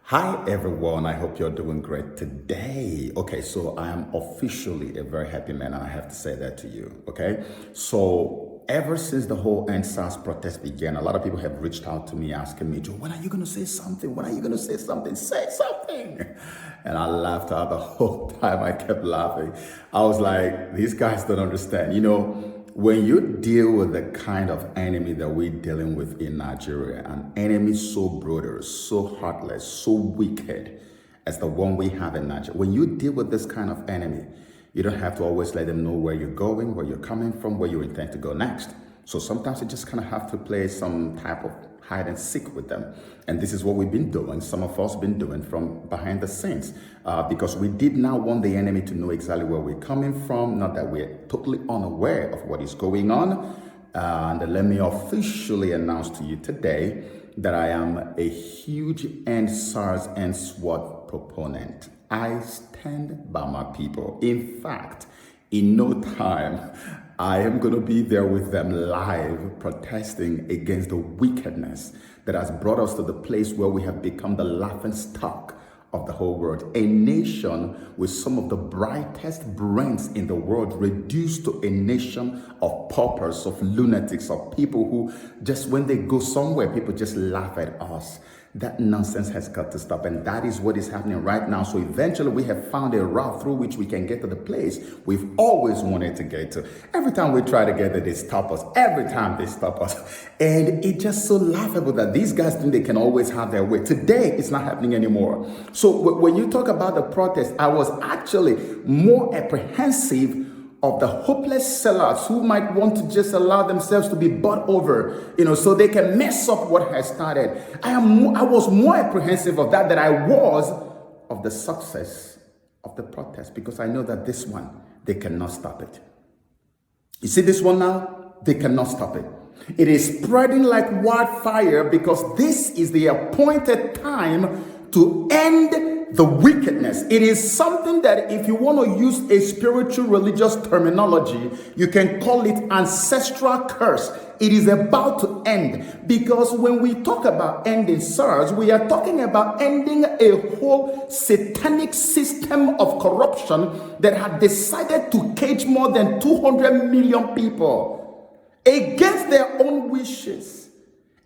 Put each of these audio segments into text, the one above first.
Hi everyone, I hope you're doing great today. Okay, so I am officially a very happy man, and I have to say that to you. Okay, so ever since the whole NSAS protest began, a lot of people have reached out to me asking me, Joe, when are you going to say something? When are you going to say something? Say something. And I laughed out the whole time. I kept laughing. I was like, these guys don't understand. When you deal with the kind of enemy that we're dealing with in Nigeria, an enemy so brutal, so heartless, so wicked as the one we have in Nigeria, when you deal with this kind of enemy, you don't have to always let them know where you're going, where you're coming from, where you intend to go next. So sometimes you just kind of have to play some type of hide and seek with them. And this is what we've been doing. Some of us been doing from behind the scenes because we did not want the enemy to know exactly where we're coming from. Not that we're totally unaware of what is going on. And let me officially announce to you today that I am a huge end SARS and SWAT proponent. I stand by my people. In fact, in no time, I am going to be there with them live protesting against the wickedness that has brought us to the place where we have become the laughing stock of the whole world. A nation with some of the brightest brains in the world reduced to a nation of paupers, of lunatics, of people who just when they go somewhere, people just laugh at us. That nonsense has got to stop, and that is what is happening right now. So eventually we have found a route through which we can get to the place we've always wanted to get to. Every time we try to get there, they stop us. Every time they stop us. And it's just so laughable that these guys think they can always have their way. Today, it's not happening anymore. So when you talk about the protest, I was actually more apprehensive of the hopeless sellers who might want to just allow themselves to be bought over, so they can mess up what has started. I was more apprehensive of that than I was of the success of the protest, because I know that this one, they cannot stop it. You see this one now? They cannot stop it. It is spreading like wildfire because this is the appointed time to end the wickedness. It is something that if you want to use a spiritual religious terminology, you can call it ancestral curse. It is about to end, because when we talk about ending SARS, we are talking about ending a whole satanic system of corruption that had decided to cage more than 200 million people against their own wishes.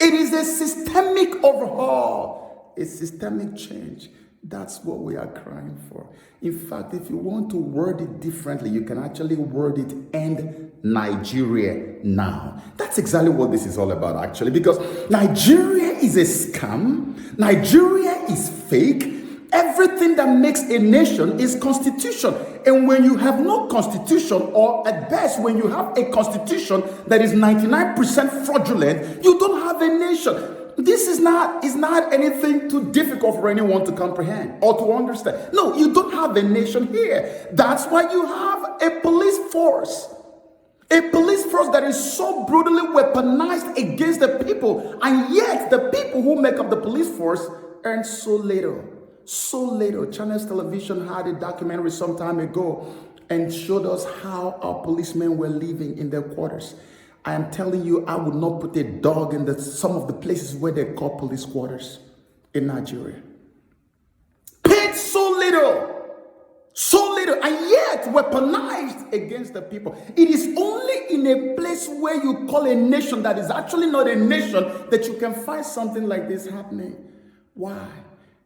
It is a systemic overhaul, a systemic change. That's what we are crying for. In fact, if you want to word it differently, you can actually word it end Nigeria now. That's exactly what this is all about, actually, because Nigeria is a scam. Nigeria is fake. Everything that makes a nation is constitution. And when you have no constitution, or at best, when you have a constitution that is 99% fraudulent, you don't have a nation. This is not anything too difficult for anyone to comprehend or to understand. No, you don't have a nation here. That's why you have a police force. A police force that is so brutally weaponized against the people. And yet, the people who make up the police force earn so little. So little. Channels Television had a documentary some time ago and showed us how our policemen were living in their quarters. I am telling you, I would not put a dog in some of the places where they call police quarters in Nigeria. Paid so little, and yet weaponized against the people. It is only in a place where you call a nation that is actually not a nation that you can find something like this happening. Why?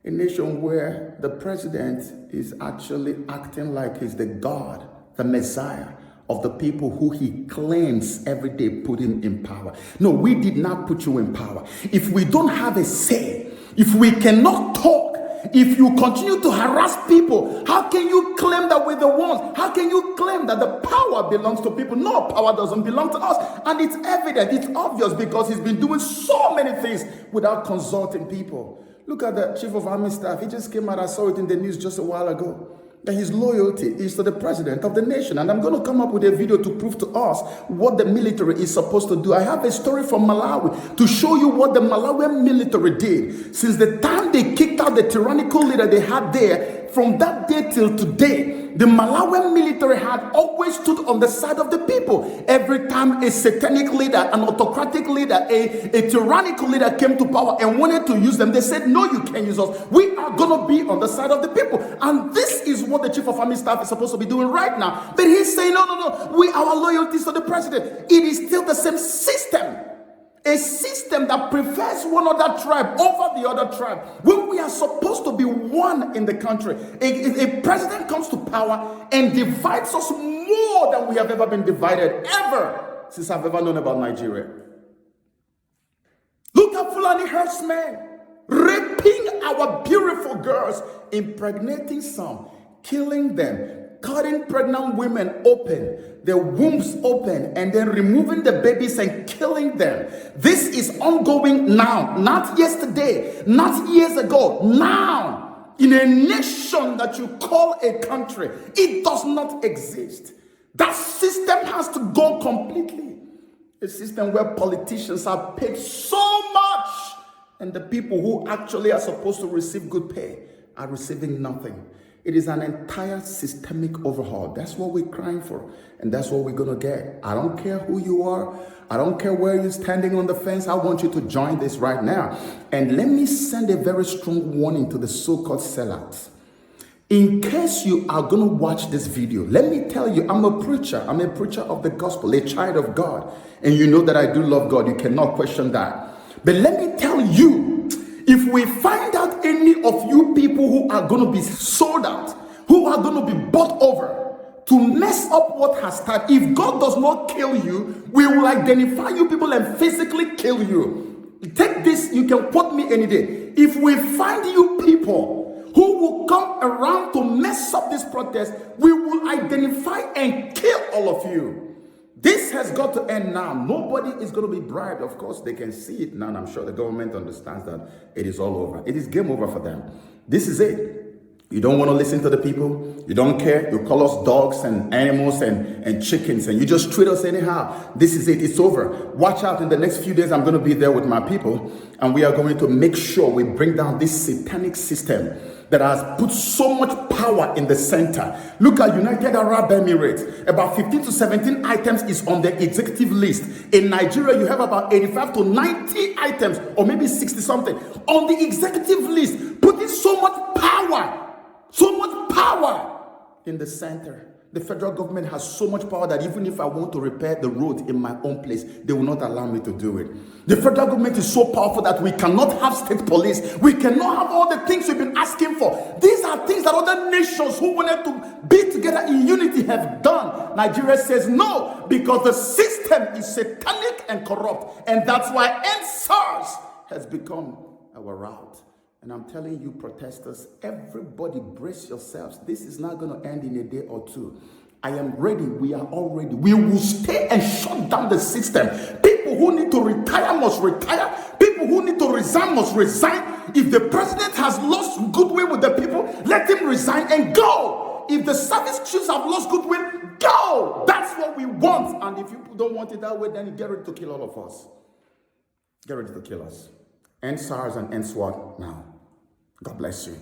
A nation where the president is actually acting like he's the God, the Messiah of the people who he claims every day put him in power. No, we did not put you in power. If we don't have a say, if we cannot talk, if you continue to harass people, how can you claim that we're the ones? How can you claim that the power belongs to people? No, power doesn't belong to us. And it's evident, it's obvious, because he's been doing so many things without consulting people. Look at the chief of army staff. He just came out, I saw it in the news just a while ago, that his loyalty is to the president of the nation. And I'm going to come up with a video to prove to us what the military is supposed to do. I have a story from Malawi to show you what the Malawian military did. Since the time they kicked out the tyrannical leader they had there, from that day till today, the Malawian military had always stood on the side of the people. Every time a satanic leader, an autocratic leader, a tyrannical leader came to power and wanted to use them, they said, no, you can't use us. We are going to be on the side of the people. And this is what the Chief of Army Staff is supposed to be doing right now. But he's saying, no, our loyalty is to the president. It is still the same system. A system that prefers one other tribe over the other tribe. When we are supposed to be one in the country, a president comes to power and divides us more than we have ever been divided, ever, since I've ever known about Nigeria. Look at Fulani herdsmen raping our beautiful girls, impregnating some, killing them, cutting pregnant women open, their wombs open, and then removing the babies and killing them. This is ongoing now, not yesterday, not years ago, now, in a nation that you call a country. It does not exist. That system has to go completely. A system where politicians are paid so much, and the people who actually are supposed to receive good pay are receiving nothing. It is an entire systemic overhaul. That's what we're crying for, and that's what we're going to get. I don't care who you are. I don't care where you're standing on the fence. I want you to join this right now. And let me send a very strong warning to the so-called sellouts. In case you are going to watch this video, let me tell you, I'm a preacher. I'm a preacher of the gospel, a child of God. And you know that I do love God. You cannot question that. But let me tell you, if we find out any of you people who are going to be sold out, who are going to be bought over to mess up what has started, if God does not kill you, we will identify you people and physically kill you. Take this, you can quote me any day. If we find you people who will come around to mess up this protest, we will identify and kill all of you. This has got to end now. Nobody is going to be bribed. Of course, they can see it now, and I'm sure the government understands that it is all over. It is game over for them. This is it. You don't want to listen to the people. You don't care. You call us dogs and animals and chickens, and you just treat us anyhow. This is it. It's over. Watch out. In the next few days, I'm going to be there with my people, and we are going to make sure we bring down this satanic system that has put so much power in the center. Look at United Arab Emirates. About 15 to 17 items is on the executive list. In Nigeria, you have about 85 to 90 items, or maybe 60 something, on the executive list, putting so much power in the center. The federal government has so much power that even if I want to repair the road in my own place, they will not allow me to do it. The federal government is so powerful that we cannot have state police. We cannot have all the things we've been asking for. These are things that other nations who wanted to be together in unity have done. Nigeria says no, because the system is satanic and corrupt. And that's why NSARS has become our route. And I'm telling you, protesters, everybody brace yourselves. This is not going to end in a day or two. I am ready. We are all ready. We will stay and shut down the system. People who need to retire must retire. People who need to resign must resign. If the president has lost goodwill with the people, let him resign and go. If the service chiefs have lost goodwill, go. That's what we want. And if you don't want it that way, then get ready to kill all of us. Get ready to kill us. End SARS and end SWAT now. God bless you.